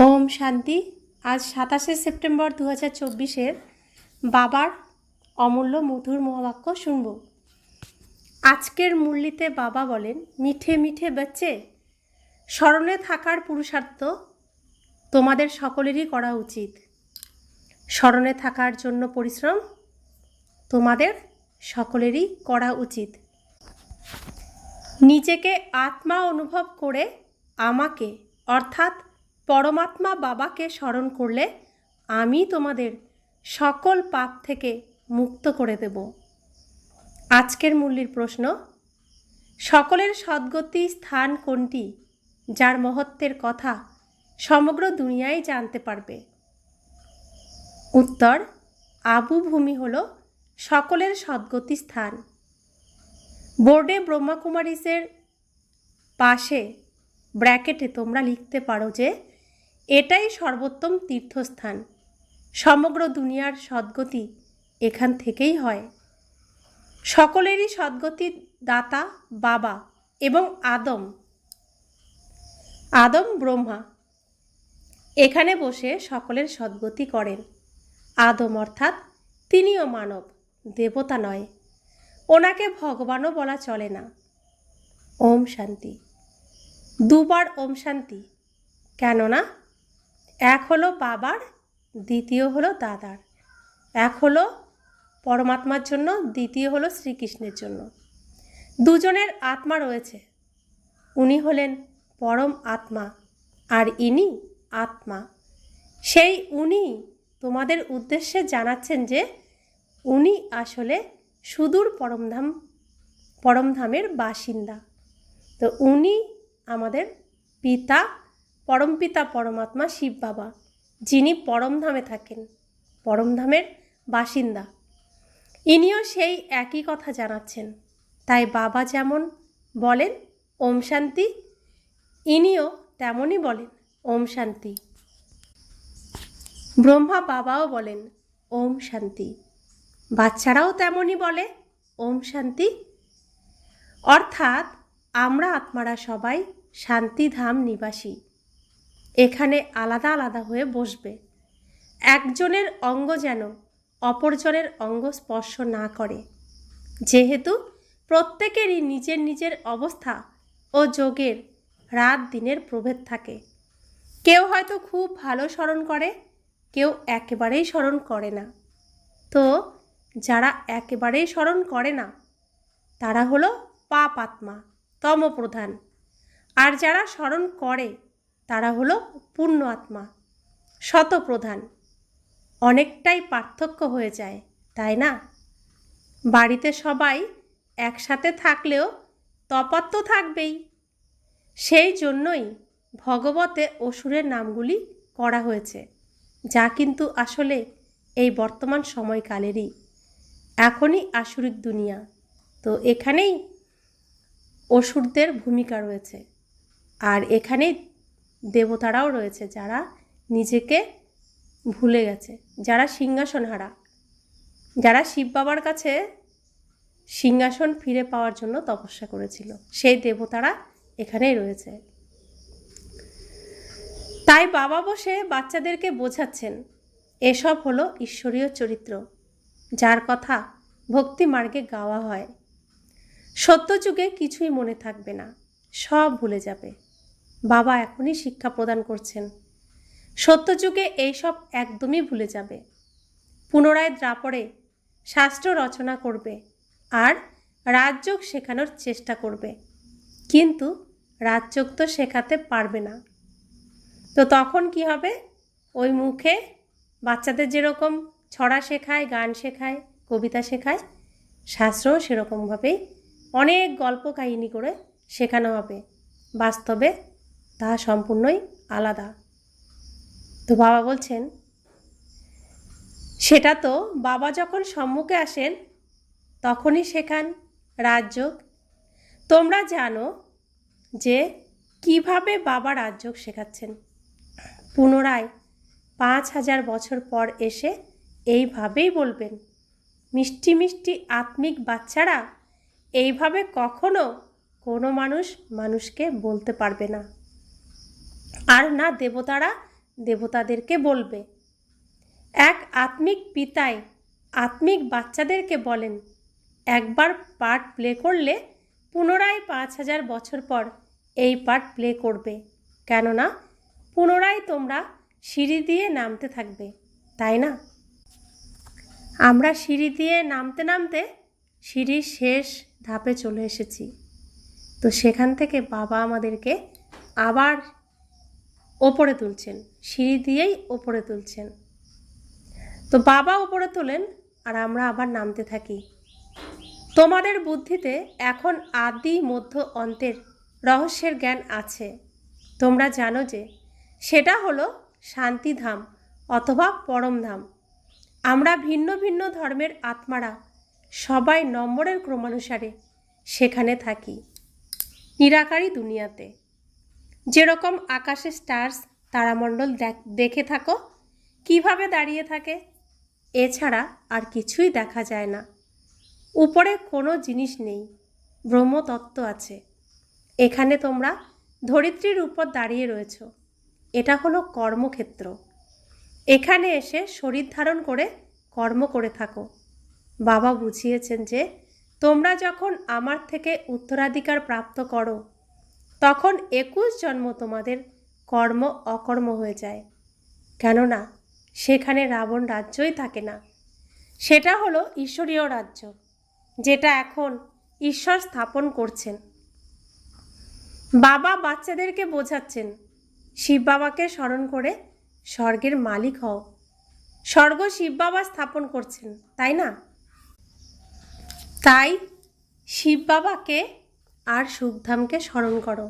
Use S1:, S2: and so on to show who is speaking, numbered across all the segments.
S1: ওম শান্তি। আজ 27 সেপ্টেম্বর 2024 বাবার অমূল্য মধুর মহাবাক্য শুনব। আজকের মুরলিতে বাবা বলেন, মিঠে মিঠে বাচ্চে, স্মরণে থাকার পুরুষার্থ তোমাদের সকলেরই করা উচিত। স্মরণে থাকার জন্য পরিশ্রম তোমাদের সকলেরই করা উচিত। নিজেকে আত্মা অনুভব করে আমাকে অর্থাৎ পরমাত্মা বাবাকে স্মরণ করলে আমি তোমাদের সকল পাপ থেকে মুক্ত করে দেব। আজকের মুরলির প্রশ্ন, সকলের সদ্গতি স্থান কোনটি যার মহত্বের কথা সমগ্র দুনিয়ায় জানতে পারবে? উত্তর, আবু ভূমি হল সকলের সদ্গতি স্থান। বোর্ডে ব্রহ্মাকুমারিসের পাশে ব্র্যাকেটে তোমরা লিখতে পারো যে এটাই সর্বোত্তম তীর্থস্থান। সমগ্র দুনিয়ার সদ্গতি এখান থেকেই হয়। সকলেরই সদ্গতির দাতা বাবা এবং আদম ব্রহ্মা এখানে বসে সকলের সদ্গতি করেন। আদম অর্থাৎ তিনিও মানব, দেবতা নয়। ওনাকে ভগবানও বলা চলে না। ওম শান্তি। দুবার ওম শান্তি, কেননা এক হলো বাবার, দ্বিতীয় হলো দাদার। এক হলো পরমাত্মার জন্য, দ্বিতীয় হলো শ্রীকৃষ্ণের জন্য। দুজনের আত্মা রয়েছে। উনি হলেন পরম আত্মা আর ইনি আত্মা। সেই উনি তোমাদের উদ্দেশ্যে জানাচ্ছেন যে উনি আসলে সুদূর পরমধামের বাসিন্দা। তো উনি আমাদের পিতা, পরমপিতা পরমাত্মা শিব বাবা, যিনি পরমধামে থাকেন, পরমধামের বাসিন্দা। ইনিও সেই একই কথা জানাচ্ছেন। তাই বাবা যেমন বলেন ওম শান্তি, ইনিও তেমনই বলেন ওম শান্তি। ব্রহ্মা বাবাও বলেন ওম শান্তি। বাচ্চারাও তেমনই বলে ওম শান্তি। অর্থাৎ আমরা আত্মারা সবাই শান্তিধাম নিবাসী। এখানে আলাদা আলাদা হয়ে বসবে। একজনের অঙ্গ যেন অপরজনের অঙ্গ স্পর্শ না করে, যেহেতু প্রত্যেকেরই নিজের নিজের অবস্থা ও যোগের রাত দিনের প্রভেদ থাকে। কেউ হয়তো খুব ভালো স্মরণ করে, কেউ একেবারেই স্মরণ করে না। তো যারা একেবারেই স্মরণ করে না তারা হলো পাপ আত্মা, তমপ্রধান। আর যারা স্মরণ করে তারা হলো পূর্ণ আত্মা, শতপ্রধান। অনেকটাই পার্থক্য হয়ে যায়, তাই না? বাড়িতে সবাই একসাথে থাকলেও তফাৎ তো থাকবেই। সেই জন্যই ভগবতে অসুরের নামগুলি করা হয়েছে, যা কিন্তু আসলে এই বর্তমান সময়কালেরই। এখনই আসুরিক দুনিয়া, তো এখানেই অসুরদের ভূমিকা রয়েছে। আর এখানেই দেবতারাও রয়েছে, যারা নিজেকে ভুলে গেছে, যারা সিংহাসন হারা, যারা শিব বাবার কাছে সিংহাসন ফিরে পাওয়ার জন্য তপস্যা করেছিল, সেই দেবতারা এখানেই রয়েছে। তাই বাবা বসে বাচ্চাদেরকে বোঝাচ্ছেন এসব হলো ঈশ্বরীয় চরিত্র, যার কথা ভক্তি মার্গে গাওয়া হয়। সত্যযুগে কিছুই মনে থাকবে না, সব ভুলে যাবে। বাবা এখনই শিক্ষা প্রদান করছেন। সত্যযুগে এইসব একদমই ভুলে যাবে। পুনরায় দ্বাপরে শাস্ত্র রচনা করবে আর রাজযোগ শেখানোর চেষ্টা করবে, কিন্তু রাজযোগ তো শেখাতে পারবে না। তো তখন কি হবে? ওই মুখে বাচ্চাদের যেরকম ছড়া শেখায়, গান শেখায়, কবিতা শেখায়, শাস্ত্রও সেরকমভাবেই অনেক গল্প কাহিনী করে শেখানো হবে। বাস্তবে তা সম্পূর্ণই আলাদা। তো বাবা বলছেন, সেটা তো বাবা যখন সম্মুখে আসেন তখনই শেখান রাজযোগ। তোমরা জানো যে কিভাবে বাবা রাজযোগ শেখাচ্ছেন। পুনরায় 5000 বছর পর এসে এইভাবেই বলবেন। মিষ্টি মিষ্টি আত্মিক বাচ্চারা এইভাবে কখনো কোনো মানুষকে বলতে পারবে না। আর না দেবতারা, দেবতাদেরকে বলবে। এক আত্মিক পিতায় আত্মিক বাচ্চাদেরকে বলেন, একবার পার্ট প্লে করলে পুনরায় 5000 বছর পর এই পার্ট প্লে করবে, কেননা পুনরায় তোমরা সিঁড়ি দিয়ে নামতে থাকবে, তাই না? আমরা সিঁড়ি দিয়ে নামতে নামতে সিঁড়ির শেষ ধাপে চলে এসেছি। তো সেখান থেকে বাবা আমাদেরকে আবার ওপরে তুলছেন, সিঁড়ি দিয়েই ওপরে তুলছেন। তো বাবা ওপরে তোলেন আর আমরা আবার নামতে থাকি। তোমাদের বুদ্ধিতে এখন আদি মধ্য অন্তের রহস্যের জ্ঞান আছে। তোমরা জানো যে সেটা হলো শান্তিধাম অথবা পরমধাম। আমরা ভিন্ন ভিন্ন ধর্মের আত্মারা সবাই নম্বরের ক্রমানুসারে সেখানে থাকি, নিরাকারী দুনিয়াতে। যেরকম আকাশে স্টার্স তারামণ্ডল দেখে থাকো কিভাবে দাঁড়িয়ে থাকে, এছাড়া আর কিছুই দেখা যায় না। উপরে কোনো জিনিস নেই, ব্রহ্মতত্ত্ব আছে। এখানে তোমরা ধরিত্রীর উপর দাঁড়িয়ে রয়েছ। এটা হলো কর্মক্ষেত্র। এখানে এসে শরীর ধারণ করে কর্ম করে থাকো। বাবা বুঝিয়েছেন যে তোমরা যখন আমার থেকে উত্তরাধিকার প্রাপ্ত করো তখন 21 জন্ম তোমাদের কর্ম অকর্ম হয়ে যায়, কেননা সেখানে রাবণ রাজ্যই থাকে না। সেটা হলো ঈশ্বরীয় রাজ্য, যেটা এখন ঈশ্বর স্থাপন করছেন। বাবা বাচ্চাদেরকে বোঝাচ্ছেন, শিব বাবাকে স্মরণ করে স্বর্গের মালিক হও। স্বর্গ শিব বাবা স্থাপন করছেন, তাই না? তাই শিব বাবাকে আর সুখধামকে স্মরণ করো।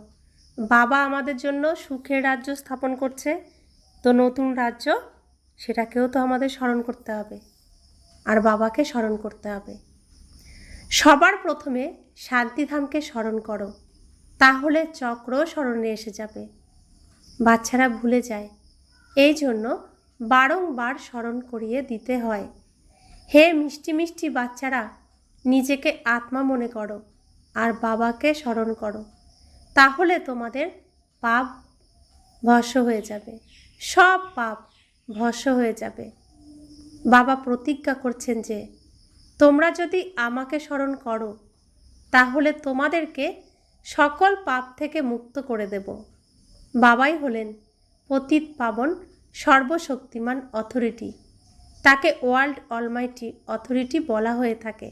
S1: বাবা আমাদের জন্য সুখের রাজ্য স্থাপন করছে, তো নতুন রাজ্য সেটাকেও তো আমাদের স্মরণ করতে হবে আর বাবাকে স্মরণ করতে হবে। সবার প্রথমে শান্তিধামকে স্মরণ করো, তাহলে চক্র স্মরণে এসে যাবে। বাচ্চারা ভুলে যায়, এই জন্য বারংবার স্মরণ করিয়ে দিতে হয়। হে মিষ্টি মিষ্টি বাচ্চারা, নিজেকে আত্মা মনে করো আর বাবাকে স্মরণ করো, তাহলে তোমাদের পাপ ভস্ম হয়ে যাবে, সব পাপ ভস্ম হয়ে যাবে। বাবা প্রতিজ্ঞা করছেন যে তোমরা যদি আমাকে স্মরণ করো তাহলে তোমাদেরকে সকল পাপ থেকে মুক্ত করে দেব। বাবাই হলেন পতিত পাবন সর্বশক্তিমান অথরিটি। তাকে ওয়ার্ল্ড অলমাইটি অথরিটি বলা হয়ে থাকে।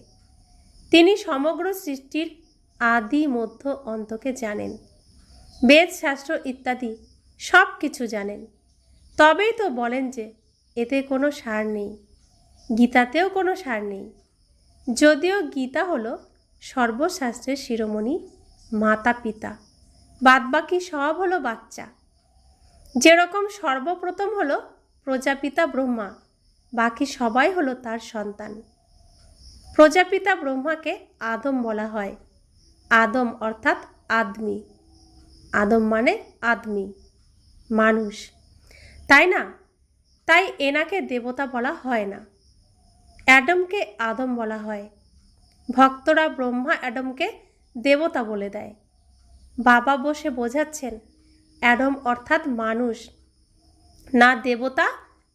S1: তিনি সমগ্র সৃষ্টির আদি মধ্য অন্তকে জানেন, বেদ শাস্ত্র ইত্যাদি সব কিছু জানেন। তবেই তো বলেন যে এতে কোনো সার নেই, গীতাতেও কোনো সার নেই। যদিও গীতা হলো সর্বশাস্ত্রের শিরোমণি মাতা পিতা, বাদবাকি সব হলো বাচ্চা। যেরকম সর্বপ্রথম হলো প্রজাপিতা ব্রহ্মা, বাকি সবাই হলো তার সন্তান। প্রজাপিতা ব্রহ্মাকে আদম বলা হয়। আদম অর্থাৎ আদমি। আদম মানে আদমি, মানুষ, তাই না? তাই এনাকে দেবতা বলা হয় না, অ্যাডমকে আদম বলা হয়। ভক্তরা ব্রহ্মা অ্যাডমকে দেবতা বলে দেয়। বাবা বসে বোঝাচ্ছেন, অ্যাডম অর্থাৎ মানুষ, না দেবতা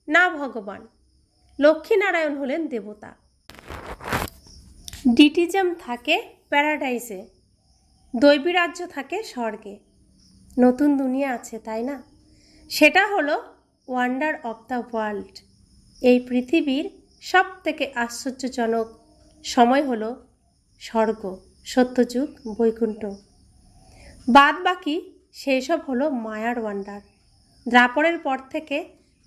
S1: না ভগবান। লক্ষ্মীনারায়ণ হলেন দেবতা। ডিটিজম থাকে প্যারাডাইসে, দৈবী রাজ্য থাকে স্বর্গে। নতুন দুনিয়া আছে, তাই না? সেটা হলো ওয়ান্ডার অফ দ্য ওয়ার্ল্ড। এই পৃথিবীর সব থেকে আশ্চর্যজনক সময় হলো স্বর্গ, সত্যযুগ, বৈকুণ্ঠ। বাদ বাকি সেই সব হলো মায়ার ওয়ান্ডার। দ্রাপরের পর থেকে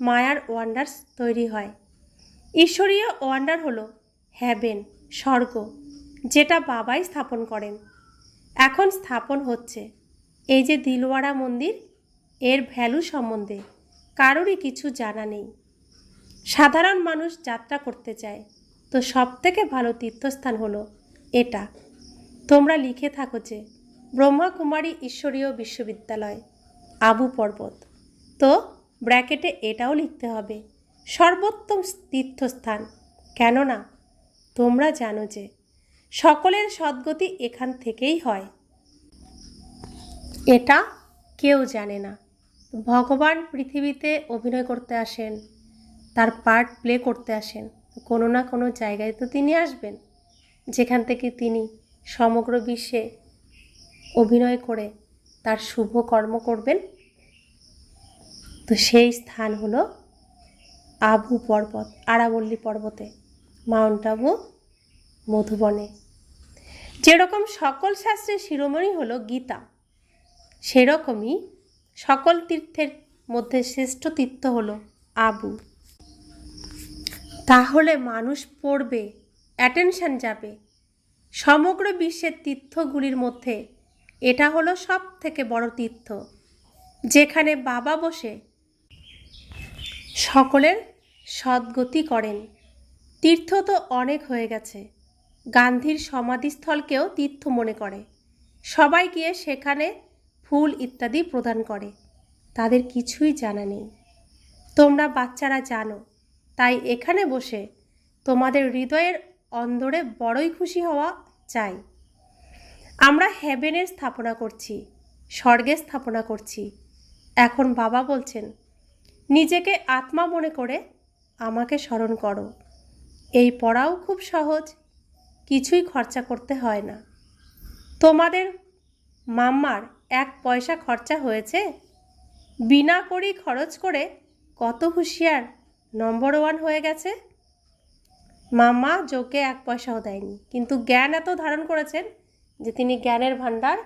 S1: মায়ার ওয়ান্ডার্স তৈরি হয়। ঈশ্বরীয় ওয়ান্ডার হলো হ্যাভেন, স্বর্গ, যেটা বাবাই স্থাপন করেন। এখন স্থাপন হচ্ছে। এই যে দিলওয়ারা মন্দির, এর ভ্যালু সম্বন্ধে কারোরই কিছু জানা নেই। সাধারণ মানুষ যাত্রা করতে চায়, তো সব থেকে ভালো তীর্থস্থান হলো এটা। তোমরা লিখে থাকো যে ব্রহ্মাকুমারী ঈশ্বরীয় বিশ্ববিদ্যালয়, আবু পর্বত, তো ব্র্যাকেটে এটাও লিখতে হবে সর্বোত্তম তীর্থস্থান। কেননা তোমরা জানো যে সকলের সদ্গতি এখান থেকেই হয়। এটা কেউ জানে না, ভগবান পৃথিবীতে অভিনয় করতে আসেন, তার পার্ট প্লে করতে আসেন। কোনো না কোনো জায়গায় তো তিনি আসবেন, যেখান থেকে তিনি সমগ্র বিশ্বে অভিনয় করে তার শুভ কর্ম করবেন। তো সেই স্থান হলো আবু পর্বত, আরাবল্লী পর্বতে, মাউন্ট আবু, মধুবনে। যেরকম সকল শাস্ত্রের শিরোমণি হলো গীতা, সেরকমই সকল তীর্থের মধ্যে শ্রেষ্ঠ তীর্থ হলো আবু। তাহলে মানুষ পড়বে, অ্যাটেনশন যাবে। সমগ্র বিশ্বের তীর্থগুলির মধ্যে এটা হলো সব থেকে বড় তীর্থ, যেখানে বাবা বসে সকলের সদ্গতি করেন। তীর্থ তো অনেক হয়ে গেছে, গান্ধীর সমাধিস্থলকেও তীর্থ মনে করে। সবাই গিয়ে সেখানে ফুল ইত্যাদি প্রদান করে, তাদের কিছুই জানা নেই। তোমরা বাচ্চারা জানো, তাই এখানে বসে তোমাদের হৃদয়ের অন্দরে বড়ই খুশি হওয়া চাই। আমরা হেভেনের স্থাপনা করছি, স্বর্গের স্থাপনা করছি। এখন বাবা বলছেন, নিজেকে আত্মা মনে করে আমাকে স্মরণ করো। এই পড়াও খুব সহজ, কিছুই খরচা করতে হয় না। তোমাদের মাম্মার 1 পয়সা খরচা হয়েছে? বিনা করেই খরচ করে কত হুঁশিয়ার, নম্বর 1 হয়ে গেছে। মাম্মা যোগে 1 পয়সাও দেয়নি, কিন্তু জ্ঞান এত ধারণ করেছেন যে তিনি জ্ঞানের ভাণ্ডার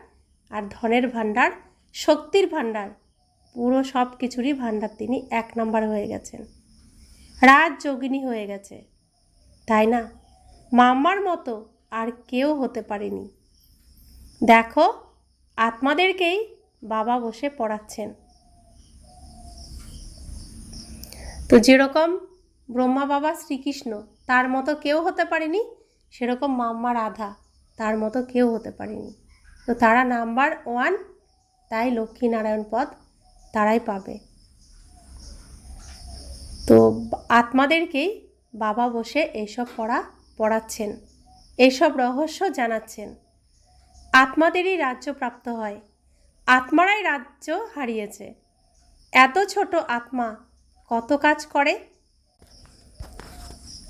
S1: আর ধনের ভাণ্ডার, শক্তির ভাণ্ডার, পুরো সব কিছুরই ভাণ্ডার তিনি 1 নম্বর হয়ে গেছেন, রাজযোগিনী হয়ে গেছে, তাই না? মাম্মার মতো আর কেউ হতে পারেনি। দেখো, আত্মাদেরকেই বাবা বসে পড়াচ্ছেন। তো যেরকম ব্রহ্মা বাবা শ্রীকৃষ্ণ তার মতো কেউ হতে পারেনি, সেরকম মাম্মা রাধা তার মতো কেউ হতে পারেনি। তো তারা নাম্বার 1, তাই লক্ষ্মীনারায়ণ পদ তারাই পাবে। তো আত্মাদেরকেই বাবা বসে এইসব পড়াচ্ছেন, এইসব রহস্য জানাচ্ছেন। আত্মাদেরই রাজ্য প্রাপ্ত হয়, আত্মারাই রাজ্য হারিয়েছে। এত ছোট আত্মা কত কাজ করে।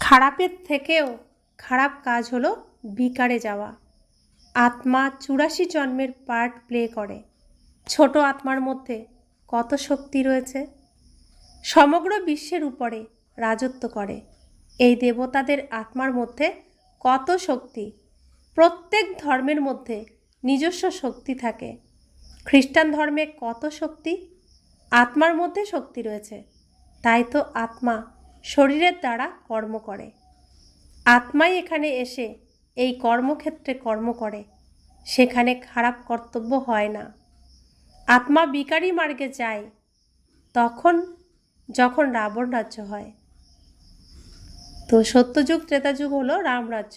S1: খারাপের থেকেও খারাপ কাজ হলো বিকারে যাওয়া। আত্মা 84 জন্মের পার্ট প্লে করে। ছোট আত্মার মধ্যে কত শক্তি রয়েছে, সমগ্র বিশ্বের উপরে রাজত্ব করে। এই দেবতাদের আত্মার মধ্যে কত শক্তি। প্রত্যেক ধর্মের মধ্যে নিজস্ব শক্তি থাকে। খ্রিস্টান ধর্মে কত শক্তি, আত্মার মধ্যে শক্তি রয়েছে। তাই তো আত্মা শরীরের দ্বারা কর্ম করে। আত্মাই এখানে এসে এই কর্মক্ষেত্রে কর্ম করে, সেখানে খারাপ কর্তব্য হয় না। আত্মা বিকারী মার্গে যায় তখন, যখন রাবণ রাজ্য হয়। তো সত্যযুগ ত্রেতাযুগ হলো রামরাজ্য,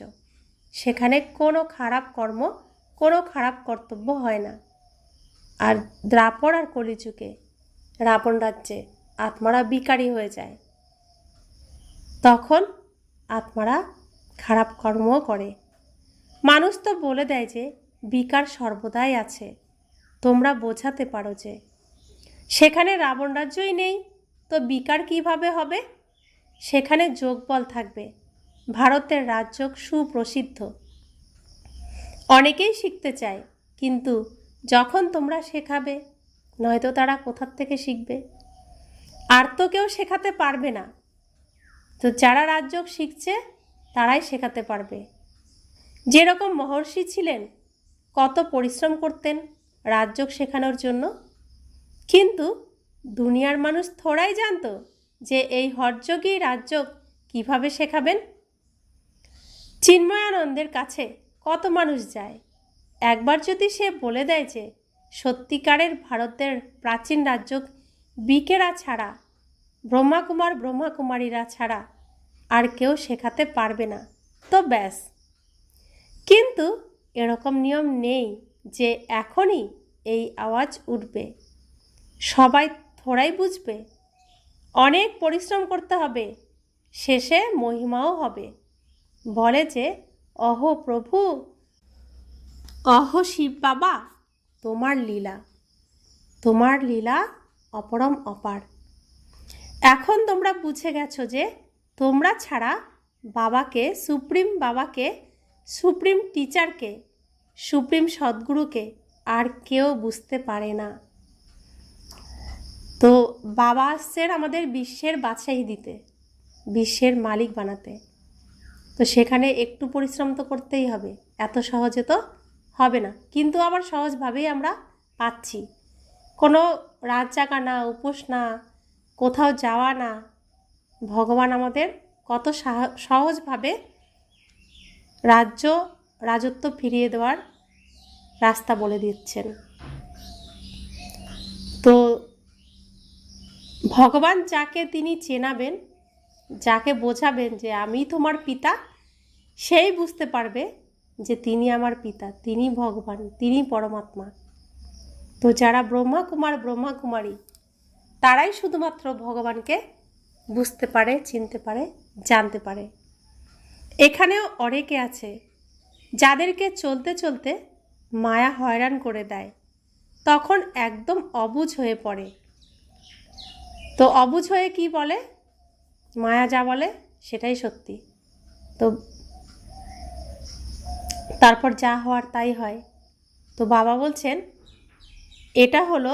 S1: সেখানে কোনো খারাপ কর্ম, কোনো খারাপ কর্তব্য হয় না। আর দ্বাপর আর কলিযুগে রাবণ রাজ্যে আত্মারা বিকারী হয়ে যায়, তখন আত্মারা খারাপ কর্মও করে। মানুষ তো বলে দেয় যে বিকার সর্বদাই আছে, তোমরা বোঝাতে পারো যে সেখানে রাবণ রাজ্যই নেই, তো বিকার কিভাবে হবে? সেখানে যোগবল থাকবে। ভারতের রাজযোগ সুপ্রসিদ্ধ, অনেকেই শিখতে চায়, কিন্তু যখন তোমরা শেখাবে, নয়তো তারা কোথার থেকে শিখবে? আর তো কেউ শেখাতে পারবে না। তো যারা রাজযোগ শিখছে তারাই শেখাতে পারবে। যেরকম মহর্ষি ছিলেন, কত পরিশ্রম করতেন রাজযোগ শেখানোর জন্য, কিন্তু দুনিয়ার মানুষ থোড়াই জানতো যে এই হঠযোগী রাজযোগ কিভাবে শেখাবেন। চিন্ময়ানন্দের কাছে কত মানুষ যায়, একবার যদি সে বলে দেয় যে সত্যিকারের ভারতের প্রাচীন রাজযোগ বিকেরা ছাড়া, ব্রহ্মাকুমার ব্রহ্মাকুমারীরা ছাড়া আর কেউ শেখাতে পারবে না, তো ব্যাস। কিন্তু এরকম নিয়ম নেই যে এখনই এই আওয়াজ উঠবে, সবাই থোড়াই বুঝবে। অনেক পরিশ্রম করতে হবে, শেষে মহিমাও হবে। বলে যে অহো প্রভু, অহো শিব বাবা, তোমার লীলা, তোমার লীলা অপরম অপার। এখন তোমরা বুঝে গেছো যে তোমরা ছাড়া বাবাকে, সুপ্রিম টিচারকে, সুপ্রিম সদ্গুরুকে আর কেউ বুঝতে পারে না। তো বাবা আসছেন আমাদের বিশ্বের বাদশাহী দিতে, বিশ্বের মালিক বানাতে। তো সেখানে একটু পরিশ্রম তো করতেই হবে, এত সহজে তো হবে না। কিন্তু আবার সহজভাবেই আমরা পাচ্ছি, কোনো রাত জাগা না, উপোস না, কোথাও যাওয়া না, ভগবান আমাদের কত সহজভাবে রাজত্ব ফিরিয়ে দেওয়ার রাস্তা বলে দিচ্ছেন। তো ভগবান যাকে তিনি চেনাবেন, যাকে বোঝাবেন যে আমি তোমার পিতা, সেই বুঝতে পারবে যে তিনি আমার পিতা, তিনি ভগবান, তিনি পরমাত্মা। তো যারা ব্রহ্মা কুমারী তারাই শুধুমাত্র ভগবানকে বুঝতে পারে, চিনতে পারে, জানতে পারে। এখানেও অনেকে আছে যাদেরকে চলতে চলতে মায়া হয়রান করে দেয়, তখন একদম অবুঝ হয়ে পড়ে। তো অবুঝ হয়ে কি বলে? মায়া যা বলে সেটাই সত্যি। তো তারপর যা হওয়ার তাই হয়। তো বাবা বলছেন এটা হলো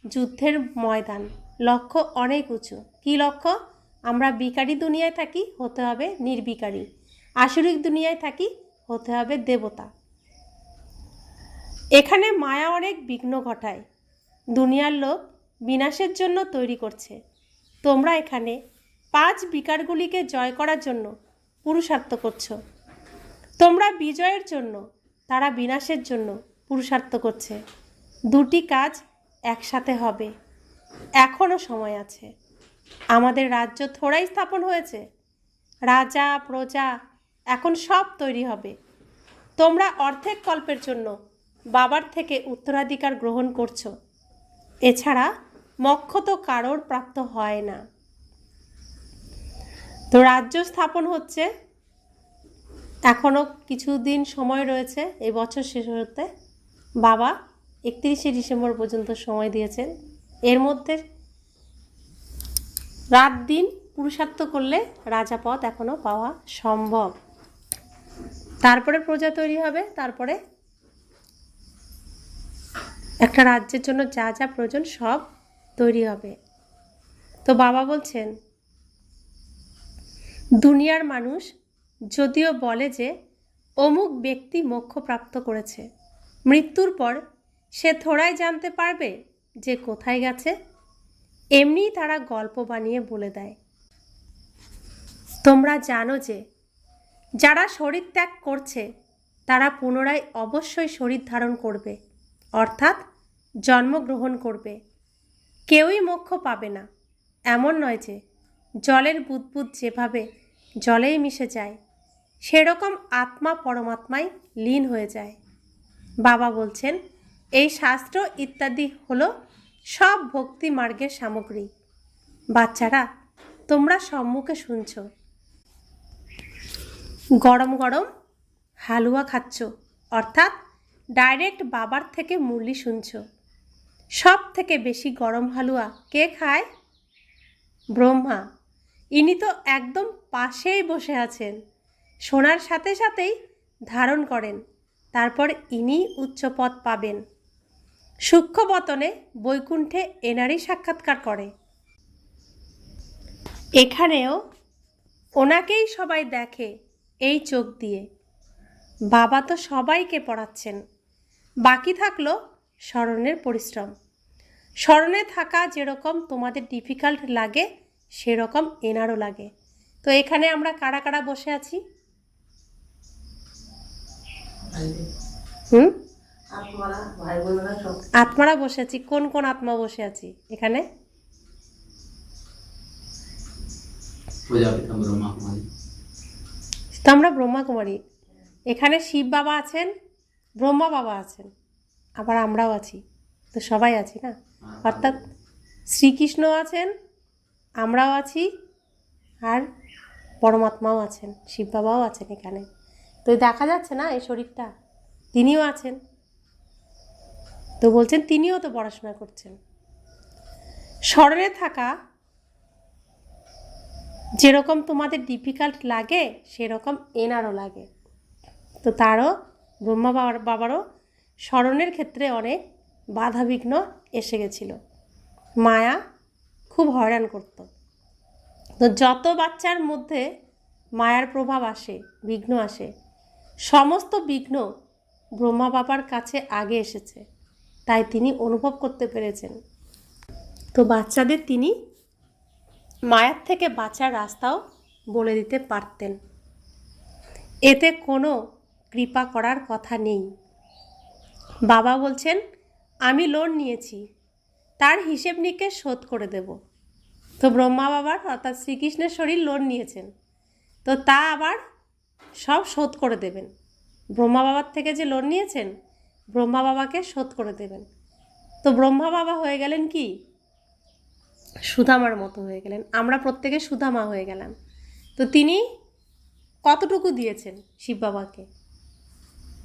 S1: যুদ্ধের ময়দান, লক্ষ্য অনেক উঁচু। কি লক্ষ্য? আমরা বিকারী দুনিয়ায় থাকি, হতে হবে নির্বিকারী। আসরিক দুনিয়ায় থাকি, হতে হবে দেবতা। এখানে মায়া অনেক বিঘ্ন ঘটায়, দুনিয়ার লোক বিনাশের জন্য তৈরি করছে। তোমরা এখানে 5 বিকারগুলিকে জয় করার জন্য পুরুষার্থ করছো। তোমরা বিজয়ের জন্য, তারা বিনাশের জন্য পুরুষার্থ করছে। দুটি কাজ একসাথে হবে, এখনও সময় আছে। আমাদের রাজ্য থোড়াই স্থাপন হয়েছে, রাজা প্রজা এখন সব তৈরি হবে। তোমরা অর্ধেক কল্পের জন্য বাবার থেকে উত্তরাধিকার গ্রহণ করছো, এছাড়া মোক্ষ তো কারোর প্রাপ্ত হয় না। তো রাজ্য স্থাপন হচ্ছে, এখনও কিছুদিন সময় রয়েছে, এই বছর শেষ হতে। বাবা 31শে ডিসেম্বর পর্যন্ত সময় দিয়েছেন। এর মধ্যে রাত দিন পুরুষার্থ করলে রাজাপদ এখনও পাওয়া সম্ভব। তারপরে প্রজা তৈরি হবে, তারপরে একটা রাজ্যের জন্য যা যা প্রয়োজন সব তৈরি হবে। তো বাবা বলছেন দুনিয়ার মানুষ যদিও বলে যে অমুক ব্যক্তি মোক্ষ প্রাপ্ত করেছে, মৃত্যুর পর সে থোড়াই জানতে পারবে যে কোথায় গেছে। এমনিই তারা গল্প বানিয়ে বলে দেয়। তোমরা জানো যে যারা শরীর ত্যাগ করছে তারা পুনরায় অবশ্যই শরীর ধারণ করবে, অর্থাৎ জন্মগ্রহণ করবে। কেউই মোক্ষ পাবে না। এমন নয় যে জলের বুদবুদ যেভাবে জলেই মিশে যায়, সেরকম আত্মা পরমাত্মায় লীন হয়ে যায়। বাবা বলছেন এই শাস্ত্র ইত্যাদি হলো সব ভক্তি মার্গের সামগ্রী। বাচ্চারা, তোমরা সম্মুখে শুনছ, গরম গরম হালুয়া খাচ্ছ, অর্থাৎ ডাইরেক্ট বাবার থেকে মুরলি শুনছ। সব থেকে বেশি গরম হালুয়া কে খায়? ব্রহ্মা। ইনি তো একদম পাশেই বসে আছেন, শোনার সাথে সাথেই ধারণ করেন, তারপর ইনি উচ্চপদ পাবেন। সূক্ষ্মবতনে বৈকুণ্ঠে এনারই সাক্ষাৎকার করে। এখানেও ওনাকেই সবাই দেখে এই চোখ দিয়ে। বাবা তো সবাইকে পড়াচ্ছেন, বাকি থাকলো স্মরণের পরিশ্রম। স্মরণে থাকা যেরকম তোমাদের ডিফিকাল্ট লাগে সেরকম এনারও লাগে। তো এখানে আমরা কারা কারা বসে আছি? আত্মারা বসে আছি। কোন কোন আত্মা বসে আছি এখানে? তো আমরা ব্রহ্মা কুমারী। এখানে শিব বাবা আছেন, ব্রহ্মা বাবা আছেন, আবার আমরাও আছি। তো সবাই আছি না, অর্থাৎ শ্রীকৃষ্ণ আছেন, আমরাও আছি, আর পরমাত্মাও আছেন, শিব বাবাও আছেন এখানে। তো দেখা যাচ্ছে না এই শরীরটা, তিনিও আছেন। তো বলছেন তিনিও তো পড়াশোনা করছেন। স্মরণে থাকা যেরকম তোমাদের ডিফিকাল্ট লাগে সেরকম এনারও লাগে। তো তারও ব্রহ্মা বাবারও স্মরণের ক্ষেত্রে অনেক বাধাবিঘ্ন এসে গেছিল। মায়া খুব হয়রান করত। তো যত বাচ্চার মধ্যে মায়ার প্রভাব আসে, বিঘ্ন আসে, সমস্ত বিঘ্ন ব্রহ্মা বাবার কাছে আগে এসেছে, তাই তিনি অনুভব করতে পেরেছেন। তো বাচ্চাদের তিনি মায়ার থেকে বাঁচার রাস্তাও বলে দিতে পারতেন। এতে কোনো কৃপা করার কথা নেই। বাবা বলছেন, আমি লোন নিয়েছি, তার হিসেব নিকেশ শোধ করে দেব। তো ব্রহ্মা বাবার অর্থাৎ শ্রীকৃষ্ণের শরীর লোন নিয়েছেন, তো তা আবার সব শোধ করে দেবেন। ব্রহ্মা বাবার থেকে যে লোন নিয়েছেন, ব্রহ্মা বাবাকে শোধ করে দেবেন। তো ব্রহ্মা বাবা হয়ে গেলেন কি, সুদামার মতো হয়ে গেলেন। আমরা প্রত্যেকে সুদামা হয়ে গেলাম। তো তিনি কতটুকু দিয়েছেন শিব বাবাকে?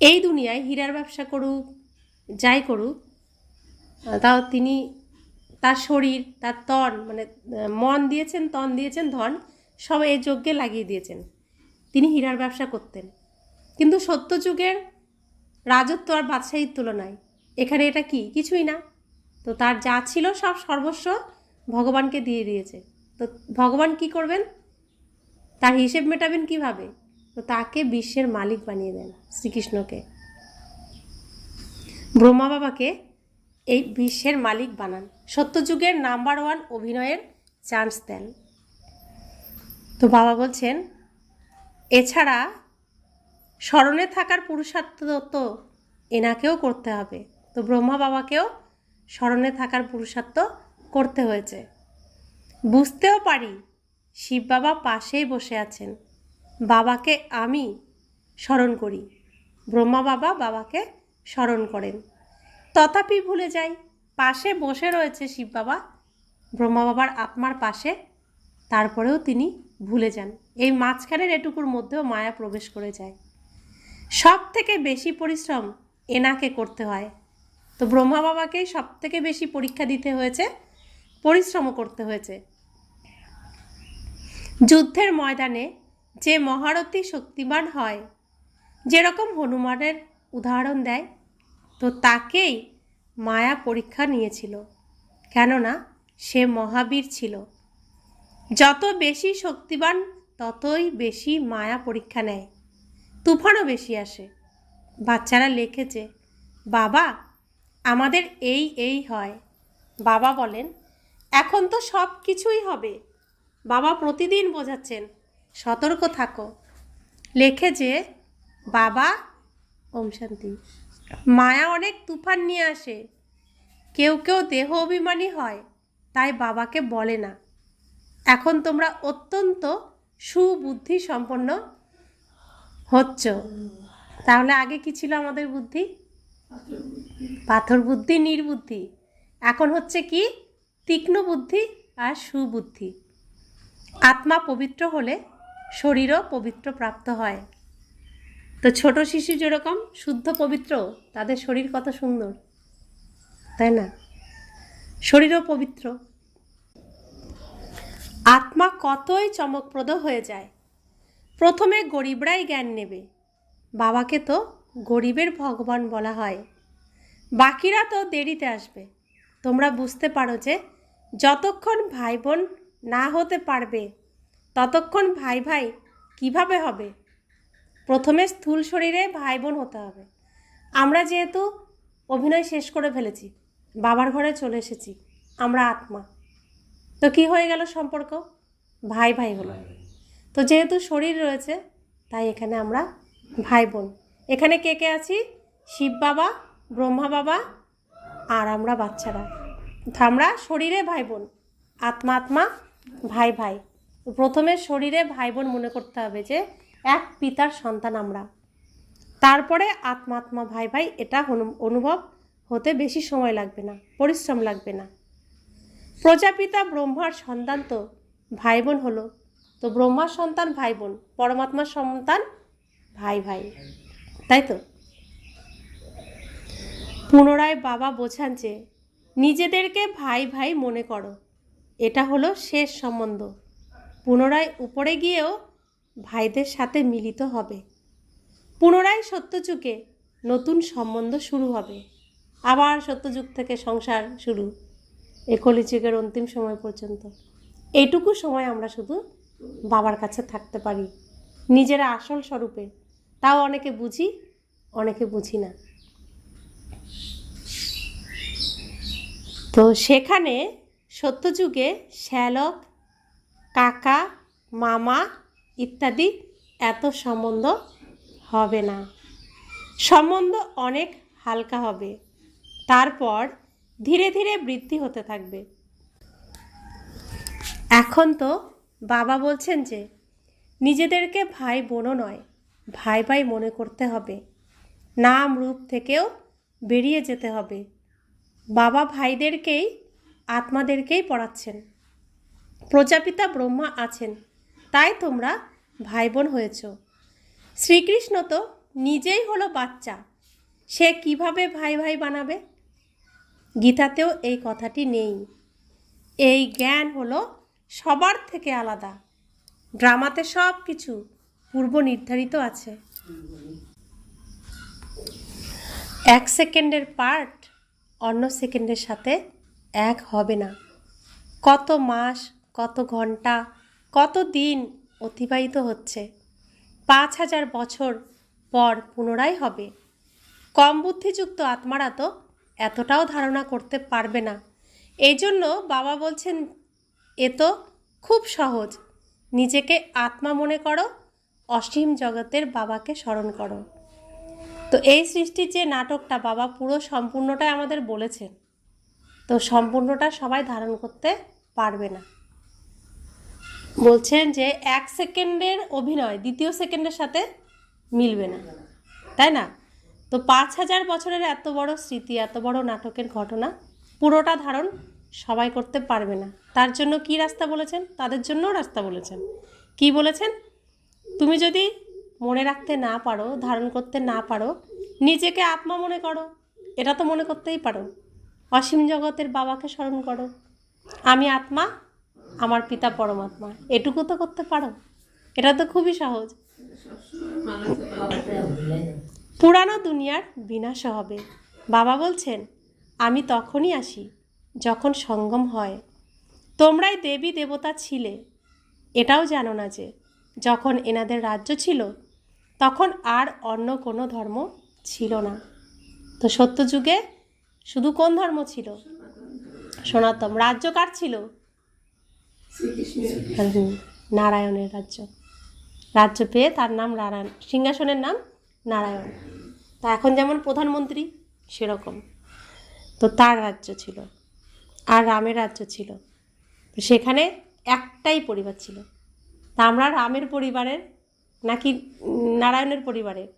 S1: এই দুনিয়ায় হীরার ব্যবসা করুক, যাই করুক, তাও তিনি তার শরীর, তার তন, মানে মন দিয়েছেন, তন দিয়েছেন, ধন সব এই যজ্ঞে লাগিয়ে দিয়েছেন। তিনি হীরার ব্যবসা করতেন, কিন্তু সত্যযুগের রাজত্ব আর বাদশাহীর তুলনায় এখানে এটা কি, কিছুই না। তো তার যা ছিল সব সর্বস্ব ভগবানকে দিয়ে দিয়েছে। তো ভগবান কি করবেন? তার হিসেব মেটাবেন কিভাবে? তো তাকে বিশ্বের মালিক বানিয়ে দেন, শ্রীকৃষ্ণকে। ব্রহ্মা বাবাকে এই বিশ্বের মালিক বানান, সত্যযুগের নাম্বার 1 অভিনয়ের চান্স দেন। তো বাবা বলছেন, এছাড়া স্মরণে থাকার পুরুষার্থ তো এনাকেও করতে হবে। তো ব্রহ্মা বাবাকেও স্মরণে থাকার পুরুষার্থ করতে হয়েছে। বুঝতেও পারি শিব বাবা পাশেই বসে আছেন, বাবাকে আমি স্মরণ করি, ব্রহ্মা বাবা বাবাকে স্মরণ করেন, তথাপি ভুলে যাই পাশে বসে রয়েছে শিব বাবা, ব্রহ্মা বাবার আত্মার পাশে, তারপরেও তিনি ভুলে যান। এই মাঝখানের এটুকুর মধ্যেও মায়া প্রবেশ করে যায়। সব থেকে বেশি পরিশ্রম এনাকে করতে হয়। তো ব্রহ্মা বাবাকেই সব থেকে বেশি পরীক্ষা দিতে হয়েছে, পরিশ্রমও করতে হয়েছে। যুদ্ধের ময়দানে যে মহারথী শক্তিমান হয়, যেরকম হনুমানের উদাহরণ দেয়, তো তাকেই মায়া পরীক্ষা নিয়েছিল, কেননা সে মহাবীর ছিল। যত বেশি শক্তিবান ততই বেশি মায়া পরীক্ষা নেয়, তুফানও বেশি আসে। বাচ্চারা লিখেছে, বাবা আমাদের এই হয়। বাবা বলেন, এখন তো সব কিছুই হবে। বাবা প্রতিদিন বোঝাচ্ছেন, সতর্ক থাকো। লেখে যে, বাবা ওম শান্তি, মায়া অনেক তুফান নিয়ে আসে। কেউ কেউ দেহ অভিমানী হয়, তাই বাবাকে বলে না। এখন তোমরা অত্যন্ত সুবুদ্ধি সম্পন্ন হচ্ছ। তাহলে আগে কি ছিল আমাদের বুদ্ধি? পাথর বুদ্ধি, নির্বুদ্ধি। এখন হচ্ছে কি, তীক্ষ্ণ বুদ্ধি আর সুবুদ্ধি। আত্মা পবিত্র হলে শরীরও পবিত্র প্রাপ্ত হয়। তো ছোট শিশু যেরকম শুদ্ধ পবিত্র, তাদের শরীর কত সুন্দর, তাই না? শরীরও পবিত্র। আত্মা কতই চমকপ্রদ হয়ে যায়। প্রথমে গরিবরাই জ্ঞান নেবে। বাবাকে তো গরিবের ভগবান বলা হয়, বাকিরা তো দেরিতে আসবে। তোমরা বুঝতে পারো যে যতক্ষণ ভাই বোন না হতে পারবে, ততক্ষণ ভাই ভাই কিভাবে হবে? প্রথমে স্থূল শরীরে ভাই বোন হতে হবে। আমরা যেহেতু অভিনয় শেষ করে ফেলেছি, বাবার ঘরে চলে এসেছি, আমরা আত্মা, তো কি হয়ে গেল সম্পর্ক? ভাই ভাই হলো। তো যেহেতু শরীর রয়েছে, তাই এখানে আমরা ভাই বোন। এখানে কে কে আছি? শিব বাবা, ব্রহ্মা বাবা আর আমরা বাচ্চারা। আমরা শরীরে ভাই বোন, আত্মা আত্মা, ভাই ভাই। প্রথমে শরীরে ভাই বোন মনে করতে হবে যে এক পিতার সন্তান আমরা। তারপরে আত্মা আত্মা, ভাই ভাই, এটা অনুভব হতে বেশি সময় লাগবে না, পরিশ্রম লাগবে না। প্রজাপিতা ব্রহ্মার সন্তান তো ভাই বোন হলো। তো ব্রহ্মার সন্তান ভাই বোন, পরমাত্মার সন্তান ভাই ভাই, তাই তো? পুনরায় বাবা বোঝান যে নিজেদেরকে ভাই ভাই মনে করো, এটা হলো শেষ সম্বন্ধ। পুনরায় উপরে গিয়েও ভাইদের সাথে মিলিত হবে। পুনরায় সত্যযুগে নতুন সম্বন্ধ শুরু হবে। আবার সত্যযুগ থেকে সংসার শুরু, কলিযুগের অন্তিম সময় পর্যন্ত। এইটুকু সময় আমরা শুধু বাবার কাছে থাকতে পারি নিজেরা আসল স্বরূপে। তাও অনেকে বুঝি, অনেকে বুঝি না। তো সেখানে সত্যযুগে শ্যালক, কাকা, মামা ইত্যাদি এত সম্বন্ধ হবে না। সম্বন্ধ অনেক হালকা হবে। তারপর ধীরে ধীরে বৃদ্ধি হতে থাকবে। এখন তো বাবা বলছেন যে নিজেদেরকে ভাই বোনও নয়, ভাই ভাই মনে করতে হবে। নাম রূপ থেকেও বেরিয়ে যেতে হবে। বাবা ভাইদেরকেই, আত্মাদেরকেই পড়াচ্ছেন। প্রজাপিতা ব্রহ্মা আছেন, তাই তোমরা ভাই বোন হয়েছ। শ্রীকৃষ্ণ তো নিজেই হলো বাচ্চা, সে কিভাবে ভাই ভাই বানাবে? গীতাতেও এই কথাটি নেই। এই জ্ঞান হলো সবার থেকে আলাদা। ড্রামাতে সব কিছু পূর্ব নির্ধারিত আছে। 1 সেকেন্ডের পার্ট অন্য সেকেন্ডের সাথে এক হবে না। কত মাস, কত ঘন্টা, কত দিন অতিবাহিত হচ্ছে। 5000 বছর পর পুনরায় হবে। কম বুদ্ধিযুক্ত আত্মারা তো এতটাও ধারণা করতে পারবে না। এই জন্য বাবা বলছেন, এ তো খুব সহজ। নিজেকে আত্মা মনে করো, অসীম জগতের বাবাকে স্মরণ করো। তো এই সৃষ্টির যে নাটকটা বাবা পুরো সম্পূর্ণটাই আমাদের বলেছেন। তো সম্পূর্ণটা সবাই ধারণ করতে পারবে না। বলছেন যে 1 সেকেন্ডের অভিনয় দ্বিতীয় সেকেন্ডের সাথে মিলবে না, তাই না? তো 5000 বছরের এত বড় স্মৃতি, এত বড় নাটকের ঘটনা পুরোটা ধারণ সবাই করতে পারবে না। তার জন্য কি রাস্তা বলেছেন? তাদের জন্যও রাস্তা বলেছেন। কি বলেছেন? তুমি যদি মনে রাখতে না পারো, ধারণ করতে না পারো, নিজেকে আত্মা মনে করো। এটা তো মনে করতেই পারো। অসীম জগতের বাবাকে স্মরণ করো, আমি আত্মা, আমার পিতা পরমাত্মা। এটুকু তো করতে পারো। এটা তো খুবই সহজ। পুরানো দুনিয়ার বিনাশ হবে। বাবা বলছেন, আমি তখনই আসি যখন সঙ্গম হয়। তোমরাই দেবী দেবতা ছিলে, এটাও জানো না যে যখন এনাদের রাজ্য ছিল তখন আর অন্য কোনো ধর্ম ছিল না। তো সত্যযুগে শুধু কোন ধর্ম ছিল? সনাতন। রাজ্য কার ছিল? নারায়ণের রাজ্য। রাজ্য পেয়ে তার নাম নারায়ণ, সিংহাসনের নাম নারায়ণ। তা এখন যেমন প্রধানমন্ত্রী সেরকম। তো তার রাজ্য ছিল, আর রামের রাজ্য ছিল। তো সেখানে একটাই পরিবার ছিল। তা আমরা রামের পরিবারের নাকি নারায়ণের পরিবারের?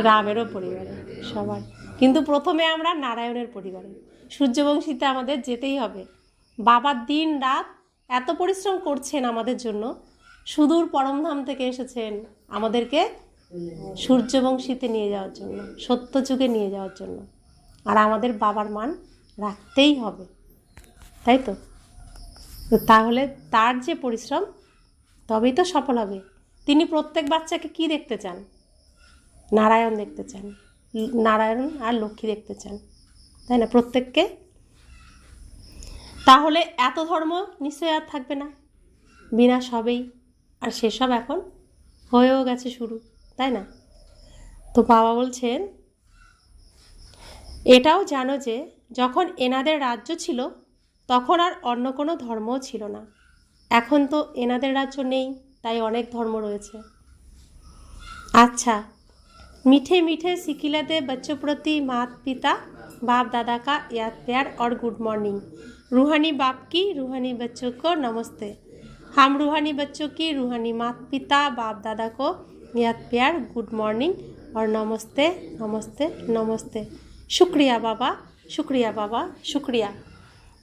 S1: রামেরও পরিবারে সবার, কিন্তু প্রথমে আমরা নারায়ণের পরিবারে। সূর্যবংশীতে আমাদের যেতেই হবে। বাবা দিন রাত এত পরিশ্রম করছেন আমাদের জন্য। সুদূর পরমধাম থেকে এসেছেন আমাদেরকে সূর্যবংশীতে নিয়ে যাওয়ার জন্য, সত্যযুগে নিয়ে যাওয়ার জন্য। আর আমাদের বাবার মান রাখতেই হবে, তাই তো? তাহলে তার যে পরিশ্রম, তবেই তো সফল হবে। তিনি প্রত্যেক বাচ্চাকে কি দেখতে চান? নারায়ণ দেখতে চান, নারায়ণ আর লক্ষ্মী দেখতে চান, তাই না? প্রত্যেককে। তাহলে এত ধর্ম নিশ্চয়ই আর থাকবে না, বিনাশ হবেই। আর সেসব এখন হয়েও গেছে শুরু, তাই না? তো বাবা বলছেন, এটাও জানো যে যখন এনাদের রাজ্য ছিল তখন আর অন্য কোনো ধর্মও ছিল না। এখন তো এনাদের রাজ্য নেই, তাই অনেক ধর্ম রয়েছে। अच्छा, मीठे मीठे सिखिलाते बच्चों प्रति माता पिता बाप दादा का याद प्यार और गुड मॉर्निंग। रूहानी बाप की रूहानी बच्चों को नमस्ते। हम रूहानी बच्चों की रूहानी माता पिता बाप दादा को याद प्यार, गुड मॉर्निंग और नमस्ते नमस्ते नमस्ते। शुक्रिया बाबा, शुक्रिया बाबा, शुक्रिया।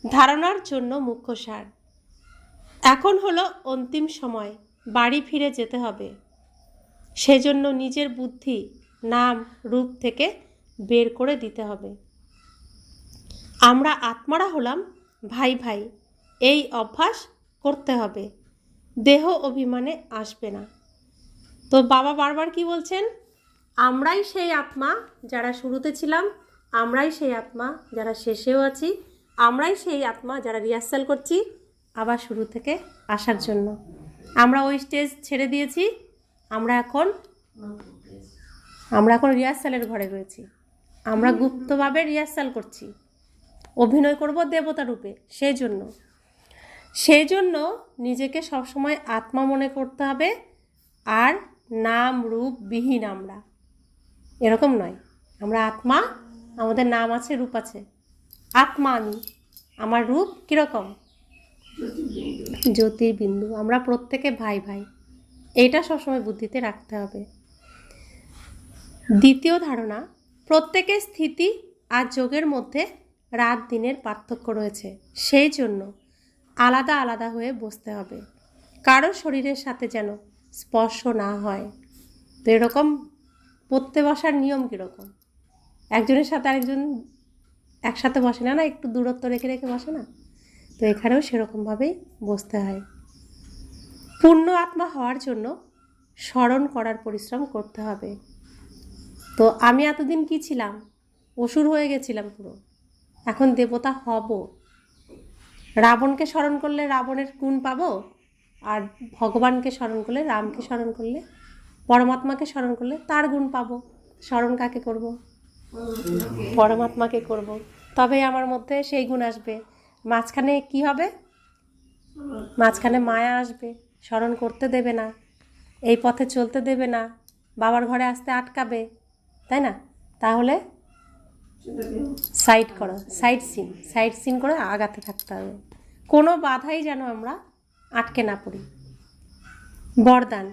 S1: ধারণার জন্য মুখ্য সার। এখন হলো অন্তিম সময়, বাড়ি ফিরে যেতে হবে। সেজন্য নিজের বুদ্ধি নাম রূপ থেকে বের করে দিতে হবে। আমরা আত্মারা হলাম ভাই ভাই এই অভ্যাস করতে হবে, দেহ অভিমানে আসবে না। তো বাবা বারবার কি বলছেন? আমরাই সেই আত্মা যারা শুরুতে ছিলাম, আমরাই সেই আত্মা যারা শেষেও আছি, আমরাই সেই আত্মা যারা রিহার্সাল করছি আবার শুরু থেকে আসার জন্য। আমরা ওই স্টেজ ছেড়ে দিয়েছি, আমরা এখন রিহার্সালের ঘরে রয়েছি। আমরা গুপ্তভাবে রিহার্সাল করছি, অভিনয় করব দেবতা রূপে। সেই জন্য নিজেকে সবসময় আত্মা মনে করতে হবে, আর নাম রূপ বিহীন আমরা এরকম নয়। আমরা আত্মা, আমাদের নাম আছে, রূপ আছে। আত্মা আমি, আমার রূপ কীরকম? জ্যোতির্বিন্দু। আমরা প্রত্যেকে ভাই ভাই, এইটা সবসময় বুদ্ধিতে রাখতে হবে। দ্বিতীয় ধারণা, প্রত্যেকের স্থিতি আর যোগের মধ্যে রাত দিনের পার্থক্য রয়েছে, সেই জন্য আলাদা আলাদা হয়ে বসতে হবে, কারো শরীরের সাথে যেন স্পর্শ না হয়। তো এরকম পড়তে বসার নিয়ম কীরকম? একজনের সাথে আরেকজন একসাথে বসে না, একটু দূরত্ব রেখে রেখে বসে না? তো এখানেও সেরকমভাবেই বসতে হয়। পূর্ণ আত্মা হওয়ার জন্য স্মরণ করার পরিশ্রম করতে হবে। তো আমি এতদিন কি ছিলাম? অসুর হয়ে গেছিলাম পুরো, এখন দেবতা হব। রাবণকে স্মরণ করলে রাবণের গুণ পাবো, আর ভগবানকে স্মরণ করলে, রামকে স্মরণ করলে, পরমাত্মাকে স্মরণ করলে তার গুণ পাবো। স্মরণ কাকে করব? পরমাত্মাকে করব, তবে আমার মধ্যে সেই গুণ আসবে। মাঝখানে কি হবে? মাঝখানে মায়া আসবে, স্মরণ করতে দেবে না, এই পথে চলতে দেবে না, বাবার ঘরে আসতে আটকাবে, তাই না? তাহলে সাইড সিন করে আগাতে থাকতে হবে, কোনো বাধাই যেন আমরা আটকে না পড়ি। বরদান,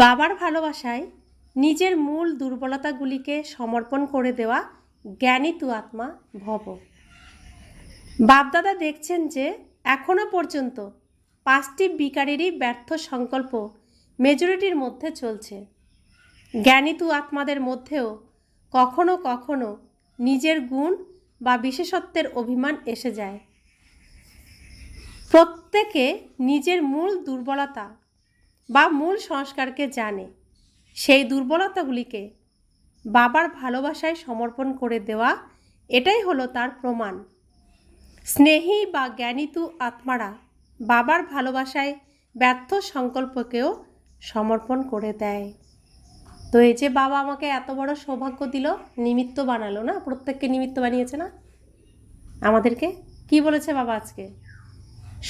S1: বাবার ভালোবাসায় নিজের মূল দুর্বলতাগুলিকে সমর্পণ করে দেওয়া জ্ঞানী তু আত্মা ভব। বাপদাদা দেখছেন যে এখনও পর্যন্ত 5টি বিকারেরই ব্যর্থ সংকল্প মেজরিটির মধ্যে চলছে। জ্ঞানী তু আত্মাদের মধ্যেও কখনো কখনো নিজের গুণ বা বিশেষত্বের অভিমান এসে যায়। প্রত্যেকে নিজের মূল দুর্বলতা বা মূল সংস্কারকে জানে, সেই দুর্বলতাগুলিকে বাবার ভালোবাসায় সমর্পণ করে দেওয়া, এটাই হলো তার প্রমাণ। স্নেহী বা জ্ঞানীতু আত্মারা বাবার ভালোবাসায় ব্যর্থ সংকল্পকেও সমর্পণ করে দেয়। তো এই যে বাবা আমাকে এত বড় সৌভাগ্য দিল, নিমিত্ত বানালো না, প্রত্যেককে নিমিত্ত বানিয়েছে না আমাদেরকে? কি বলেছে বাবা আজকে?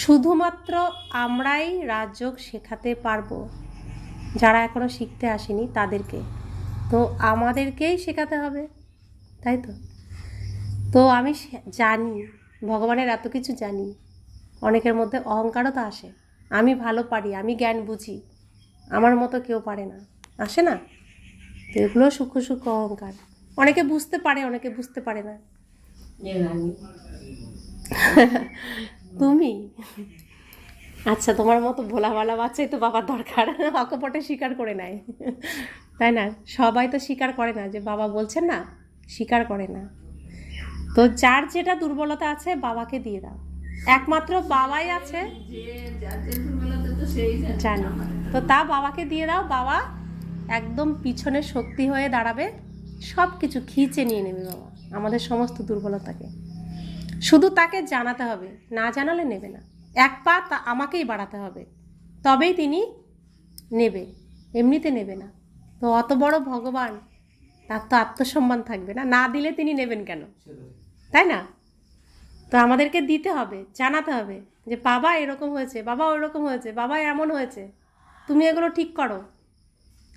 S1: শুধুমাত্র আমরাই রাজযোগ শেখাতে পারবো, যারা এখনো শিখতে আসেনি তাদেরকে। তো আমাদেরকেই শেখাতে হবে, তাই তো? তো আমি জানি ভগবানের এত কিছু জানি, অনেকের মধ্যে অহংকারও তো আসে, আমি ভালো পারি, আমি জ্ঞান বুঝি, আমার মতো কেউ পারে না, আসে না? তো এগুলো সূক্ষ্ম সূক্ষ্ম অহংকার, অনেকে বুঝতে পারে, অনেকে বুঝতে পারে না। তুমি আচ্ছা, তোমার মতো ভোলা ভালা বাচ্চাই তো বাবার দরকার, অকপটে স্বীকার করে নেয়, তাই না? সবাই তো স্বীকার করে না, যে বাবা বলছেন না, স্বীকার করে না। তো যার যেটা দুর্বলতা আছে বাবাকে দিয়ে দাও, একমাত্র বাবাই আছে জানো। তো তা বাবাকে দিয়ে দাও, বাবা একদম পিছনে শক্তি হয়ে দাঁড়াবে, সব কিছু খিঁচে নিয়ে নেবে বাবা, আমাদের সমস্ত দুর্বলতাকে। শুধু তাকে জানাতে হবে, না জানালে নেবে না। এক পা আমাকেই বাড়াতে হবে, তবেই তিনি নেবে, এমনিতে নেবে না। তো অত বড় ভগবান, তার তো আত্মসম্মান থাকবে না, না দিলে তিনি নেবেন কেন, তাই না? তো আমাদেরকে দিতে হবে, জানাতে হবে যে বাবা এরকম হয়েছে, বাবা ওইরকম হয়েছে, বাবা এমন হয়েছে, তুমি এগুলো ঠিক করো,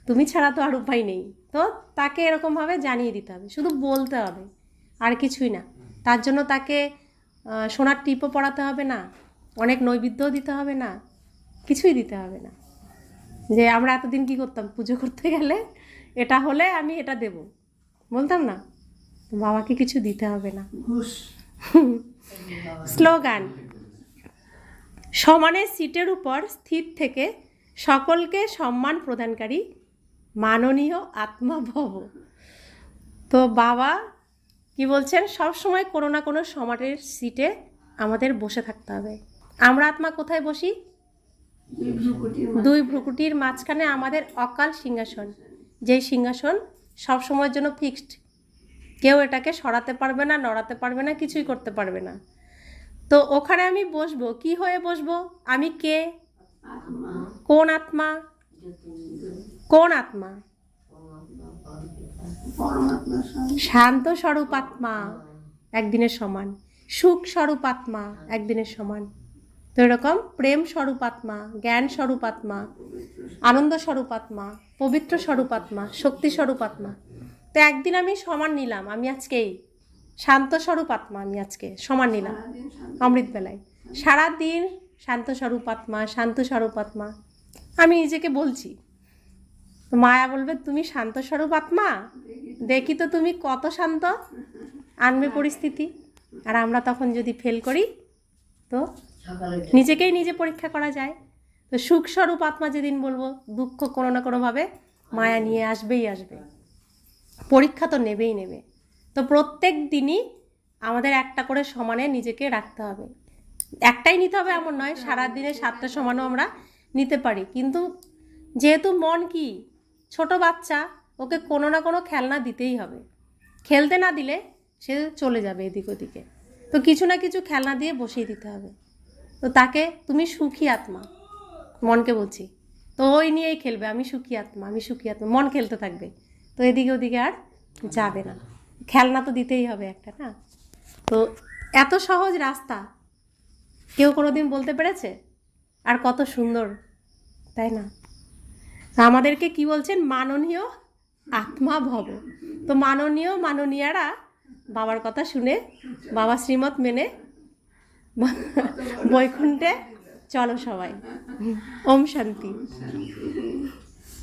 S1: তুমি ছাড়া তো আর উপায় নেই। তো তাকে এরকমভাবে জানিয়ে দিতে হবে, শুধু বলতে হবে, আর কিছুই না। তার জন্য তাকে সোনার টিপও পড়াতে হবে না, অনেক নৈবেদ্যও দিতে হবে না, কিছুই দিতে হবে না। যে আমরা এতদিন কী করতাম, পুজো করতে গেলে এটা হলে আমি এটা দেব বলতাম না, বাবাকে কিছু দিতে হবে না। স্লোগান, সমানের সিটের উপর স্থির থেকে সকলকে সম্মান প্রদানকারী মাননীয় আত্মা ভব। তো বাবা কি বলছেন, সব সময় কোনো না কোনো সমাটের সিটে আমাদের বসে থাকতে হবে। আমরা আত্মা কোথায় বসি? দুই ভ্রুকুটির মাঝখানে আমাদের অকাল সিংহাসন, যেই সিংহাসন সব সময়ের জন্য ফিক্সড, কেউ এটাকে সরাতে পারবে না, নড়াতে পারবে না, কিছুই করতে পারবে না। তো ওখানে আমি বসবো, কি হয়ে বসবো? আমি কে? কোন আত্মা? কোন আত্মা? শান্ত স্বরূপ আত্মা, একদিনের সমান। সুখ স্বরূপ আত্মা, একদিনের সমান। তো এরকম প্রেম স্বরূপ আত্মা, জ্ঞান স্বরূপ আত্মা, আনন্দ স্বরূপ আত্মা, পবিত্র স্বরূপ আত্মা, শক্তি স্বরূপ আত্মা। তো একদিন আমি সমান নিলাম, আমি আজকেই শান্ত স্বরূপ আত্মা, আমি আজকে সমান নিলাম অমৃতবেলায়। সারাদিন শান্ত স্বরূপ আত্মা, শান্ত স্বরূপ আত্মা আমি নিজেকে বলছি। তো মায়া বলবে, তুমি শান্ত স্বরূপ আত্মা, দেখি তো তুমি কত শান্ত, আনবে পরিস্থিতি। আর আমরা তখন যদি ফেল করি তো নিজেকেই নিজে পরীক্ষা করা যায়। তো সুখ স্বরূপ আত্মা যেদিন বলবো, দুঃখ কোনো না কোনোভাবে মায়া নিয়ে আসবেই আসবে, পরীক্ষা তো নেবেই নেবে। তো প্রত্যেক দিনই আমাদের একটা করে সমানে নিজেকে রাখতে হবে। একটাই নিতে হবে এমন নয়, সারাদিনে 7টা সমানও আমরা নিতে পারি। কিন্তু যেহেতু মন কি ছোট বাচ্চা, ওকে কোনো না কোনো খেলনা দিতেই হবে। খেলতে না দিলে সে চলে যাবে এদিক ওদিকে। তো কিছু না কিছু খেলনা দিয়ে বসিয়ে দিতে হবে। তো তাকে, তুমি সুখী আত্মা, মনকে বলছি, তো ওই নিয়েই খেলবে, আমি সুখী আত্মা, আমি সুখী আত্মা, মন খেলতে থাকবে। তো এদিকে ওদিকে আর যাবে না, খেলনা তো দিতেই হবে একটা, না? তো এত সহজ রাস্তা কেউ কোনোদিন বলতে পেরেছে? আর কত সুন্দর, তাই না? আমাদেরকে কি বলছেন? মাননীয় আত্মা ভব। তো মাননীয়ারা বাবার কথা শুনে, বাবা শ্রীমত মেনে বৈকুণ্ঠে চলো সবাই। ওম শান্তি।